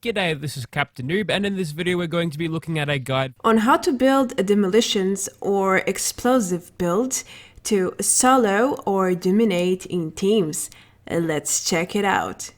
G'day, this is Captain Noob, and in this video we're going to be looking at a guide on how to build a demolitions or explosive build to solo or dominate in teams. Let's check it out.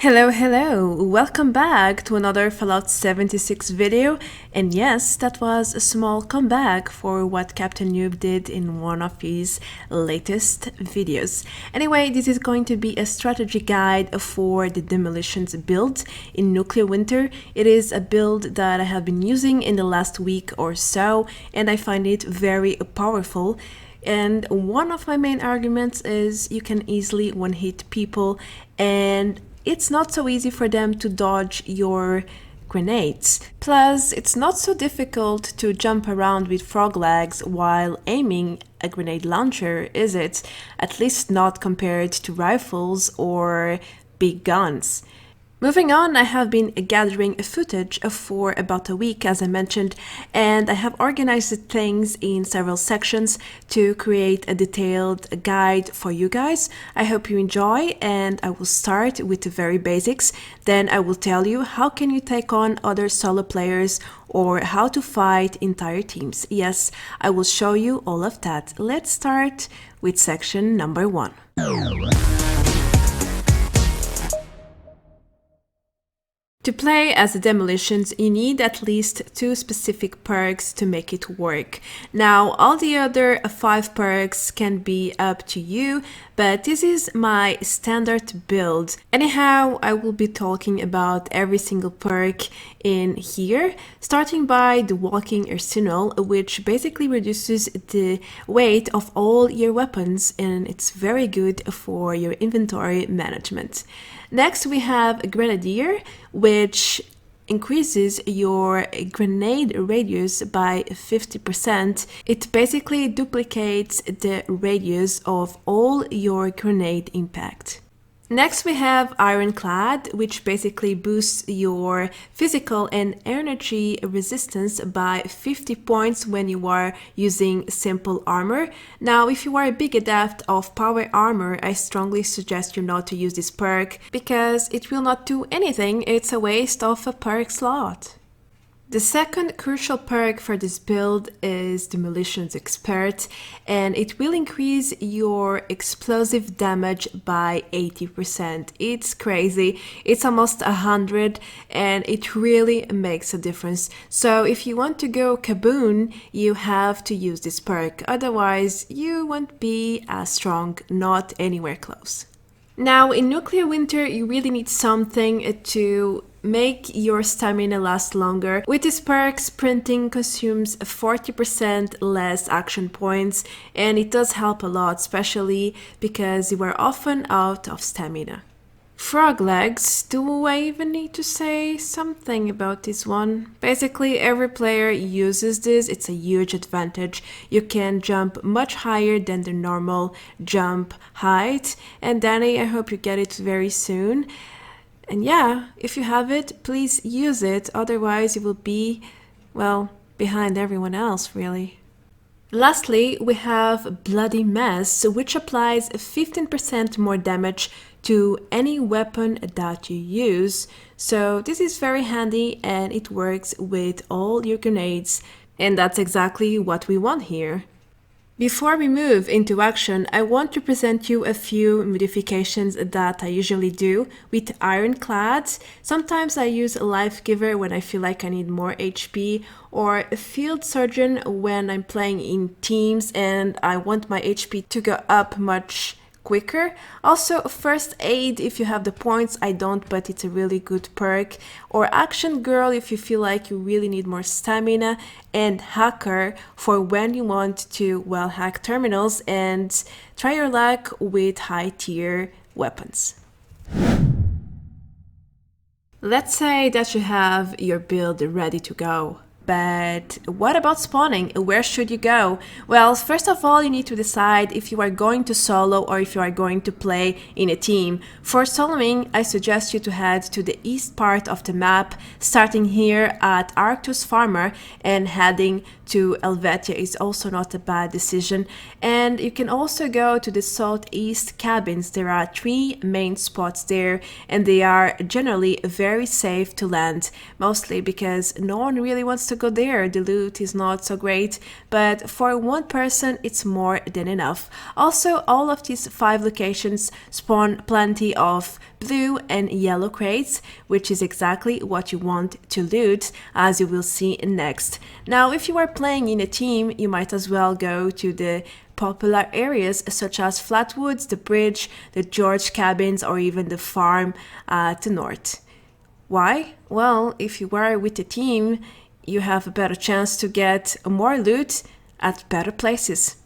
Hello, welcome back to another Fallout 76 video, and yes, that was a small comeback for what Captain Noob did in one of his latest videos. Anyway, this is going to be a strategy guide for the demolitions build in Nuclear Winter. It is a build that I have been using in the last week or so, and I find it very powerful. And one of my main arguments is you can easily one-hit people, and it's not so easy for them to dodge your grenades. Plus, it's not so difficult to jump around with frog legs while aiming a grenade launcher, is it? At least not compared to rifles or big guns. Moving on, I have been gathering footage for about a week, as I mentioned, and I have organized things in several sections to create a detailed guide for you guys. I hope you enjoy, and I will start with the very basics. Then I will tell you how can you take on other solo players or how to fight entire teams. Yes, I will show you all of that. Let's start with section number 1. To play as the demolitions, you need at least 2 specific perks to make it work. Now, all the other 5 perks can be up to you, but this is my standard build. Anyhow, I will be talking about every single perk in here, starting by the walking arsenal, which basically reduces the weight of all your weapons, and it's very good for your inventory management. Next, we have a Grenadier, which increases your grenade radius by 50%. It basically duplicates the radius of all your grenade impact. Next, we have Ironclad, which basically boosts your physical and energy resistance by 50 points when you are using simple armor. Now, if you are a big adept of power armor, I strongly suggest you not to use this perk because it will not do anything. It's a waste of a perk slot. The second crucial perk for this build is Demolitions Expert, and it will increase your explosive damage by 80%. It's crazy, it's almost 100, and it really makes a difference. So if you want to go kaboom, you have to use this perk, otherwise you won't be as strong, not anywhere close. Now, in Nuclear Winter, you really need something to make your stamina last longer. With this perk, sprinting consumes 40% less action points, and it does help a lot, especially because you are often out of stamina. Frog legs, do I even need to say something about this one? Basically, every player uses this. It's a huge advantage. You can jump much higher than the normal jump height. And Danny, I hope you get it very soon. And yeah, if you have it, please use it. Otherwise, you will be, well, behind everyone else, really. Lastly, we have Bloody Mess, which applies 15% more damage to any weapon that you use. So this is very handy and it works with all your grenades, and that's exactly what we want here. Before we move into action, I want to present you a few modifications that I usually do with Ironclad. Sometimes I use a Life Giver when I feel like I need more HP, or a Field Surgeon when I'm playing in teams and I want my HP to go up much quicker. Also, First Aid if you have the points. I don't, but it's a really good perk. Or Action Girl if you feel like you really need more stamina. And Hacker for when you want to, well, hack terminals and try your luck with high tier weapons. Let's say that you have your build ready to go, but what about spawning? Where should you go? Well, first of all, you need to decide if you are going to solo or if you are going to play in a team. For soloing, I suggest you to head to the east part of the map, starting here at Arctus Farmer and heading to Helvetia is also not a bad decision. And you can also go to the southeast cabins. There are 3 main spots there, and they are generally very safe to land, mostly because no one really wants to go there. The loot is not so great, but for one person it's more than enough. Also, all of these 5 locations spawn plenty of blue and yellow crates, which is exactly what you want to loot, as you will see next. Now, if you are playing in a team, you might as well go to the popular areas such as Flatwoods, the bridge, the George cabins, or even the farm to the north. Why? Well, if you are with a team, you have a better chance to get more loot at better places.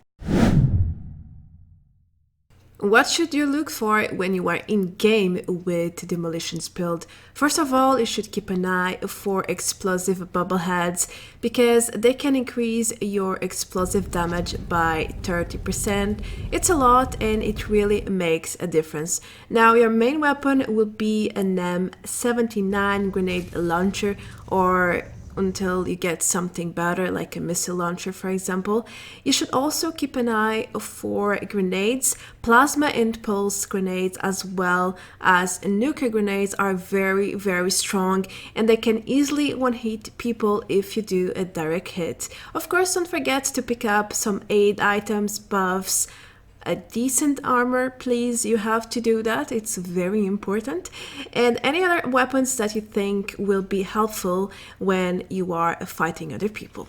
What should you look for when you are in game with Demolitions build? First of all, you should keep an eye for explosive bubbleheads because they can increase your explosive damage by 30%. It's a lot and it really makes a difference. Now, your main weapon will be an M79 grenade launcher, or until you get something better like a missile launcher, for example. You should also keep an eye for grenades. Plasma and pulse grenades as well as nuclear grenades are very, very strong, and they can easily one-hit people if you do a direct hit. Of course, don't forget to pick up some aid items, buffs, a decent armor, please. You have to do that, it's very important, and any other weapons that you think will be helpful when you are fighting other people.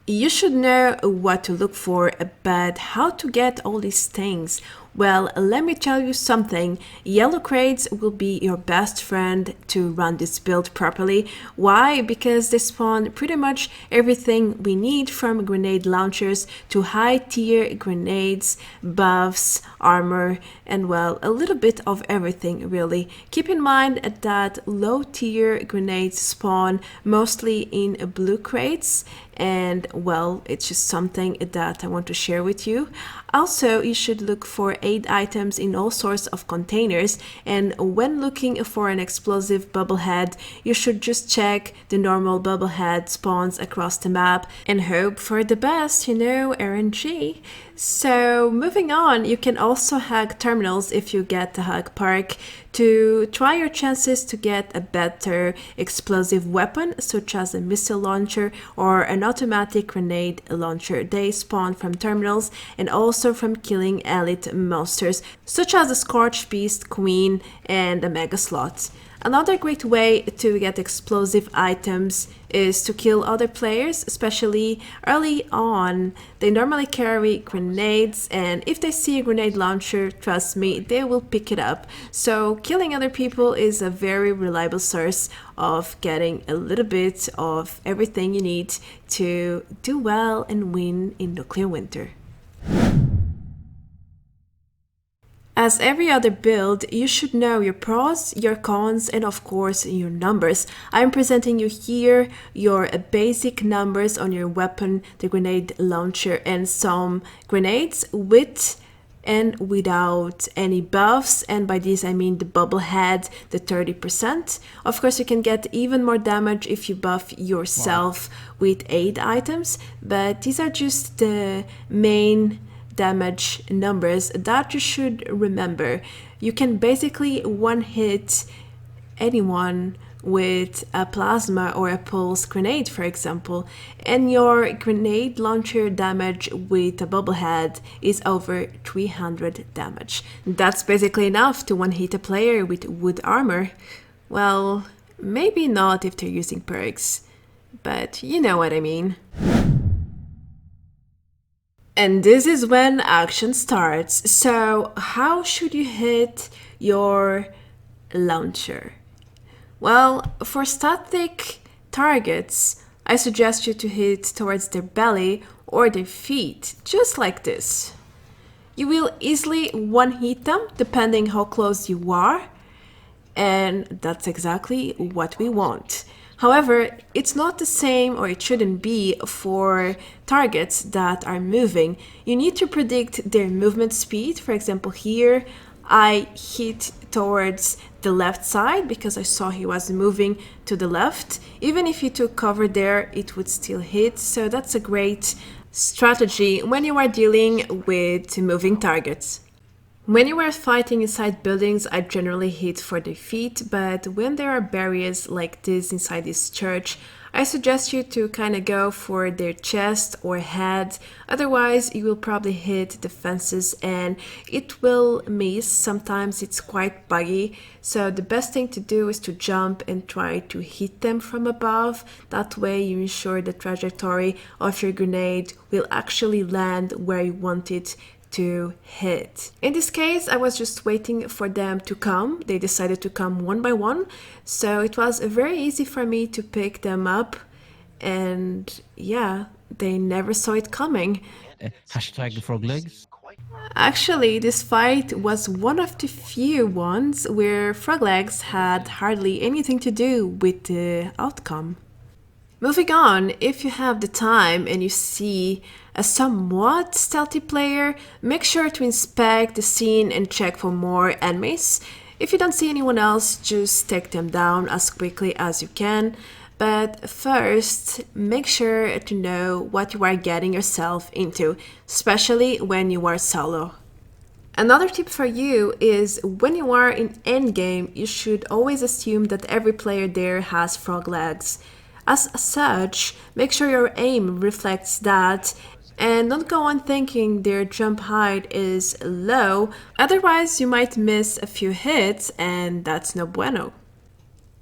You should know what to look for, but how to get all these things? Well, let me tell you something. Yellow crates will be your best friend to run this build properly. Why? Because they spawn pretty much everything we need, from grenade launchers to high tier grenades, buffs, armor, and well, a little bit of everything really. Keep in mind that low tier grenades spawn mostly in blue crates, and well, it's just something that I want to share with you. Also, you should look for aid items in all sorts of containers, and when looking for an explosive bubblehead, you should just check the normal bubblehead spawns across the map and hope for the best, you know, RNG. So moving on, you can also hack terminals if you get the hack perk to try your chances to get a better explosive weapon, such as a missile launcher or an automatic grenade launcher. They spawn from terminals and also from killing elite monsters, such as the Scorched Beast, Queen, and a Mega Slot. Another great way to get explosive items is to kill other players, especially early on. They normally carry grenades, and if they see a grenade launcher, trust me, they will pick it up. So killing other people is a very reliable source of getting a little bit of everything you need to do well and win in Nuclear Winter. As every other build, you should know your pros, your cons, and of course your numbers. I'm presenting you here your basic numbers on your weapon, the grenade launcher, and some grenades with and without any buffs, and by this I mean the bubblehead, the 30%. Of course, you can get even more damage if you buff yourself with aid items, but these are just the main damage numbers that you should remember. You can basically one-hit anyone with a plasma or a pulse grenade, for example, and your grenade launcher damage with a bubblehead is over 300 damage. That's basically enough to one-hit a player with wood armor. Well, maybe not if they're using perks, but you know what I mean. And this is when action starts. So how should you hit your launcher? Well, for static targets, I suggest you to hit towards their belly or their feet, just like this. You will easily one-hit them depending how close you are, and that's exactly what we want. However, it's not the same, or it shouldn't be, for targets that are moving. You need to predict their movement speed. For example, here I hit towards the left side because I saw he was moving to the left. Even if he took cover there, it would still hit. So that's a great strategy when you are dealing with moving targets. When you are fighting inside buildings, I generally hit for their feet, but when there are barriers like this inside this church, I suggest you to kind of go for their chest or head. Otherwise, you will probably hit the fences and it will miss. Sometimes it's quite buggy. So the best thing to do is to jump and try to hit them from above. That way you ensure the trajectory of your grenade will actually land where you want it to hit. In this case, I was just waiting for them to come. They decided to come one by one, so it was very easy for me to pick them up, and yeah, they never saw it coming. Hashtag frog legs. Actually, this fight was one of the few ones where frog legs had hardly anything to do with the outcome. Moving on, if you have the time and you see a somewhat stealthy player, make sure to inspect the scene and check for more enemies. If you don't see anyone else, just take them down as quickly as you can. But first, make sure to know what you are getting yourself into, especially when you are solo. Another tip for you is when you are in endgame, you should always assume that every player there has frog legs. As such, make sure your aim reflects that and don't go on thinking their jump height is low, otherwise you might miss a few hits and that's no bueno.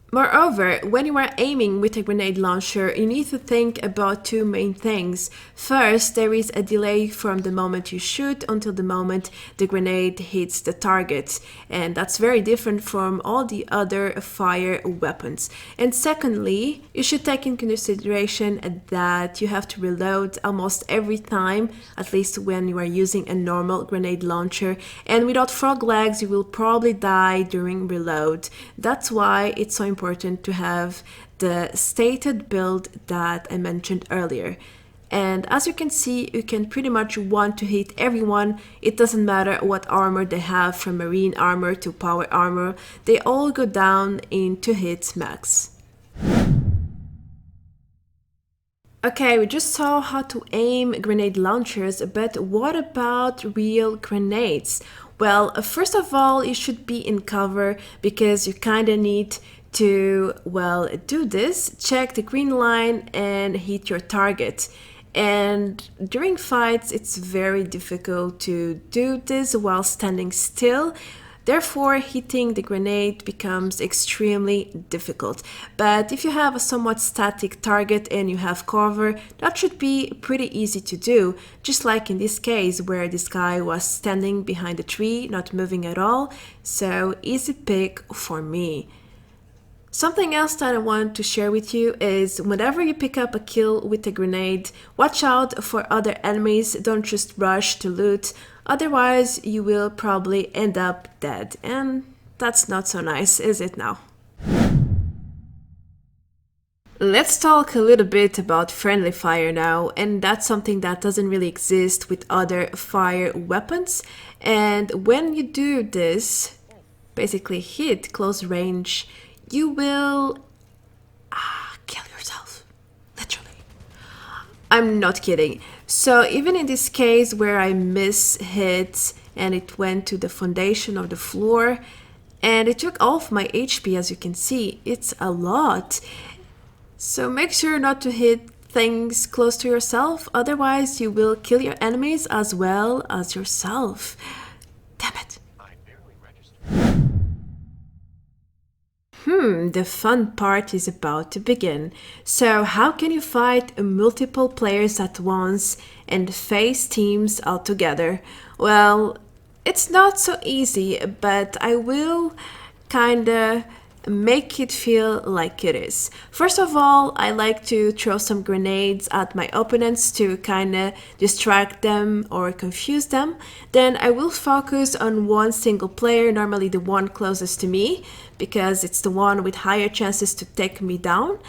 Moreover, when you are aiming with a grenade launcher, you need to think about two main things. First, there is a delay from the moment you shoot until the moment the grenade hits the target, and that's very different from all the other fire weapons. And secondly, you should take into consideration that you have to reload almost every time, at least when you are using a normal grenade launcher, and without frog legs you will probably die during reload. That's why it's so important to have the stated build that I mentioned earlier. And as you can see, you can pretty much want to hit everyone. It doesn't matter what armor they have, from marine armor to power armor, they all go down in 2 hits max. Okay, we just saw how to aim grenade launchers, but what about real grenades? Well, first of all, you should be in cover because you kind of need to, well, do this. Check the green line and hit your target. And during fights, it's very difficult to do this while standing still. Therefore, hitting the grenade becomes extremely difficult. But if you have a somewhat static target and you have cover, that should be pretty easy to do. Just like in this case where this guy was standing behind a tree, not moving at all. So easy pick for me. Something else that I want to share with you is whenever you pick up a kill with a grenade, watch out for other enemies, don't just rush to loot, otherwise you will probably end up dead, and that's not so nice, is it now? Let's talk a little bit about friendly fire now, and that's something that doesn't really exist with other fire weapons. And when you do this, basically hit close range, you will kill yourself, literally. I'm not kidding. So even in this case where I miss-hit and it went to the foundation of the floor and it took all of my HP, as you can see, it's a lot. So make sure not to hit things close to yourself, otherwise you will kill your enemies as well as yourself. Damn it. The fun part is about to begin. So how can you fight multiple players at once and face teams all together? Well, it's not so easy, but I will kinda make it feel like it is. First of all, I like to throw some grenades at my opponents to kinda distract them or confuse them. Then I will focus on one single player, normally the one closest to me, because it's the one with higher chances to take me down.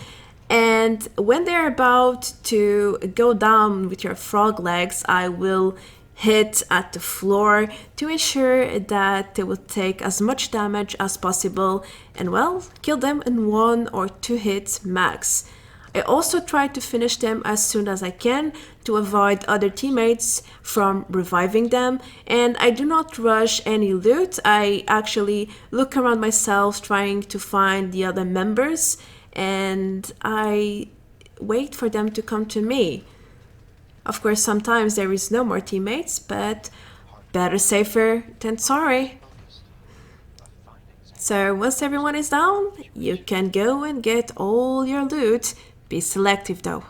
And when they're about to go down with your frog legs, I will hit at the floor to ensure that they will take as much damage as possible and, well, kill them in 1 or 2 hits max. I also try to finish them as soon as I can to avoid other teammates from reviving them, and I do not rush any loot. I actually look around myself trying to find the other members, and I wait for them to come to me. Of course, sometimes there is no more teammates, but better safer than sorry. So once everyone is down, you can go and get all your loot. Be selective though.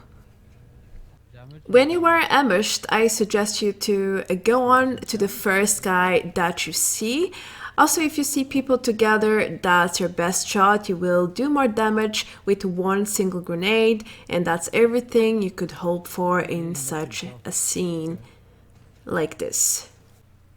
When you are ambushed, I suggest you to go on to the first guy that you see. Also, if you see people together, that's your best shot. You will do more damage with 1 single grenade, and that's everything you could hope for in such a scene like this.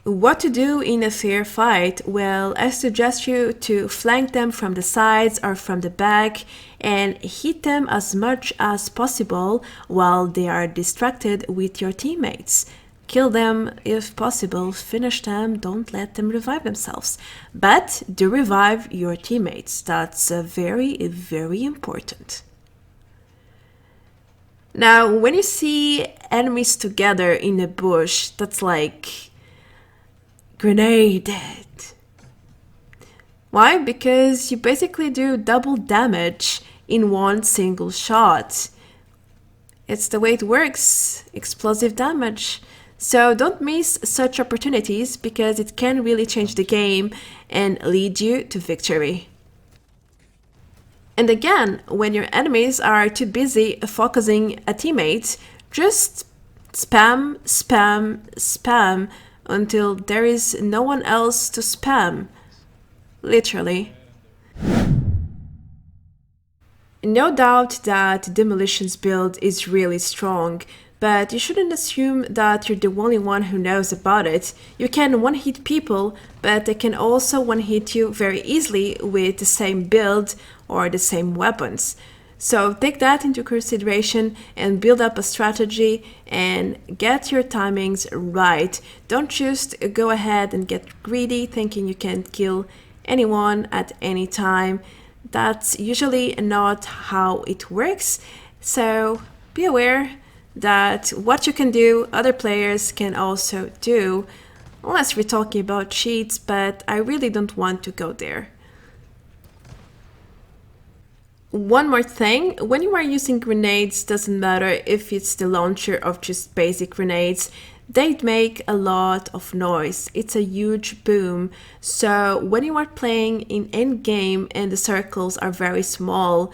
What to do in a fair fight? Well, I suggest you to flank them from the sides or from the back and hit them as much as possible while they are distracted with your teammates. Kill them if possible, finish them, don't let them revive themselves. But do revive your teammates. That's very, very important. Now, when you see enemies together in a bush, that's like grenaded. Why? Because you basically do double damage in 1 single shot. It's the way it works. Explosive damage. So don't miss such opportunities because it can really change the game and lead you to victory. And again, when your enemies are too busy focusing a teammate, just spam, spam, spam until there is no one else to spam. Literally. No doubt that Demolition's build is really strong, but you shouldn't assume that you're the only one who knows about it. You can one-hit people, but they can also one-hit you very easily with the same build or the same weapons. So take that into consideration and build up a strategy and get your timings right. Don't just go ahead and get greedy thinking you can kill anyone at any time. That's usually not how it works. So be aware that what you can do, other players can also do, unless we're talking about cheats, but I really don't want to go there. One more thing, when you are using grenades, doesn't matter if it's the launcher of just basic grenades, they make a lot of noise. It's a huge boom. So when you are playing in endgame and the circles are very small,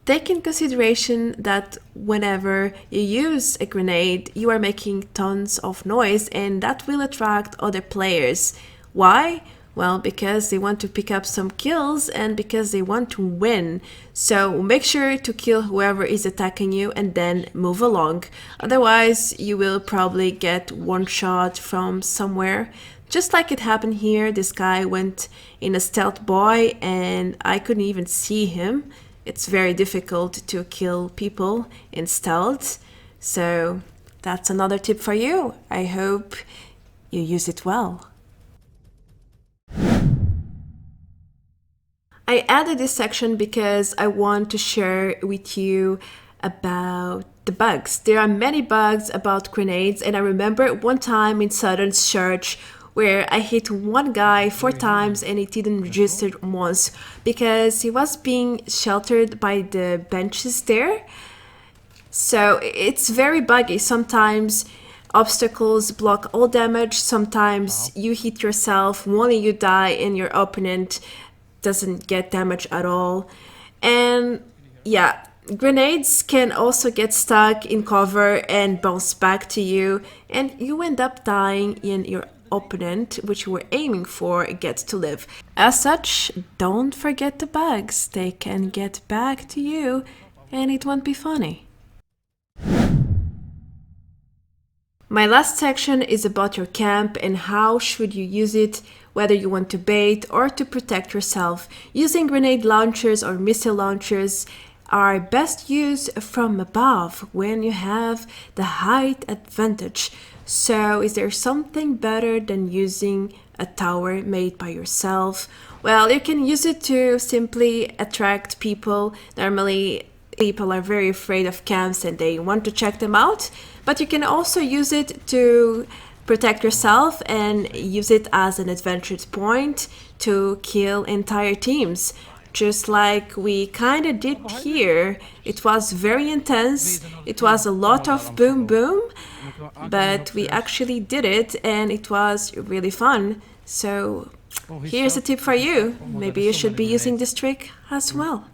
take in consideration that whenever you use a grenade, you are making tons of noise and that will attract other players. Why? Well, because they want to pick up some kills and because they want to win. So make sure to kill whoever is attacking you and then move along. Otherwise, you will probably get one shot from somewhere. Just like it happened here, this guy went in a stealth boy and I couldn't even see him. It's very difficult to kill people in stealth. So that's another tip for you. I hope you use it well. I added this section because I want to share with you about the bugs. There are many bugs about grenades, and I remember one time in Southern Church where I hit one guy 4 times and it didn't register once because he was being sheltered by the benches there. So it's very buggy. Sometimes obstacles block all damage, sometimes you hit yourself, only you die and your opponent doesn't get damage at all. And yeah, grenades can also get stuck in cover and bounce back to you, and you end up dying and your opponent, which you were aiming for, gets to live. As such, don't forget the bugs. They can get back to you and it won't be funny. My last section is about your camp and how should you use it, whether you want to bait or to protect yourself. Using grenade launchers or missile launchers are best used from above when you have the height advantage. So is there something better than using a tower made by yourself? Well, you can use it to simply attract people. Normally, people are very afraid of camps and they want to check them out, but you can also use it to protect yourself and use it as an advantage point to kill entire teams, just like we kind of did here. It was very intense, it was a lot of boom boom, but we actually did it and it was really fun. So here's a tip for you, maybe you should be using this trick as well.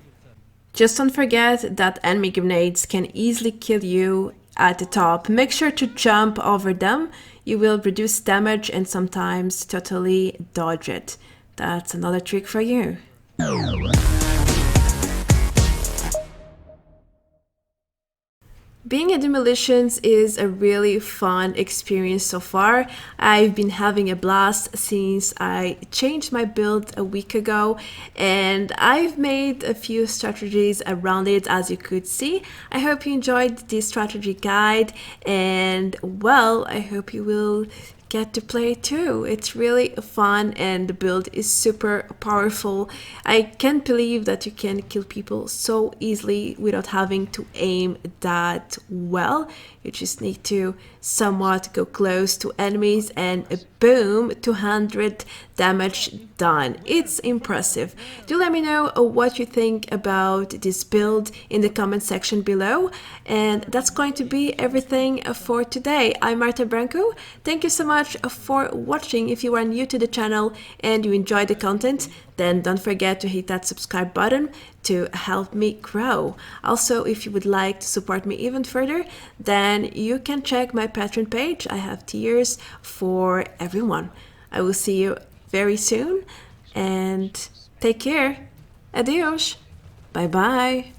Just don't forget that enemy grenades can easily kill you at the top. Make sure to jump over them. You will reduce damage and sometimes totally dodge it. That's another trick for you. Being a Demolitions is a really fun experience so far. I've been having a blast since I changed my build a week ago, and I've made a few strategies around it, as you could see. I hope you enjoyed this strategy guide, and well, I hope you will get to play too. It's really fun and the build is super powerful. I can't believe that you can kill people so easily without having to aim that well. You just need to somewhat go close to enemies and boom, 200 damage done. It's impressive. Do let me know what you think about this build in the comment section below. And that's going to be everything for today. I'm Marta Branco. Thank you so much for watching. If you are new to the channel and you enjoyed the content, then don't forget to hit that subscribe button to help me grow. Also, if you would like to support me even further, then you can check my Patreon page. I have tiers for everyone. I will see you very soon and take care. Adios. Bye bye.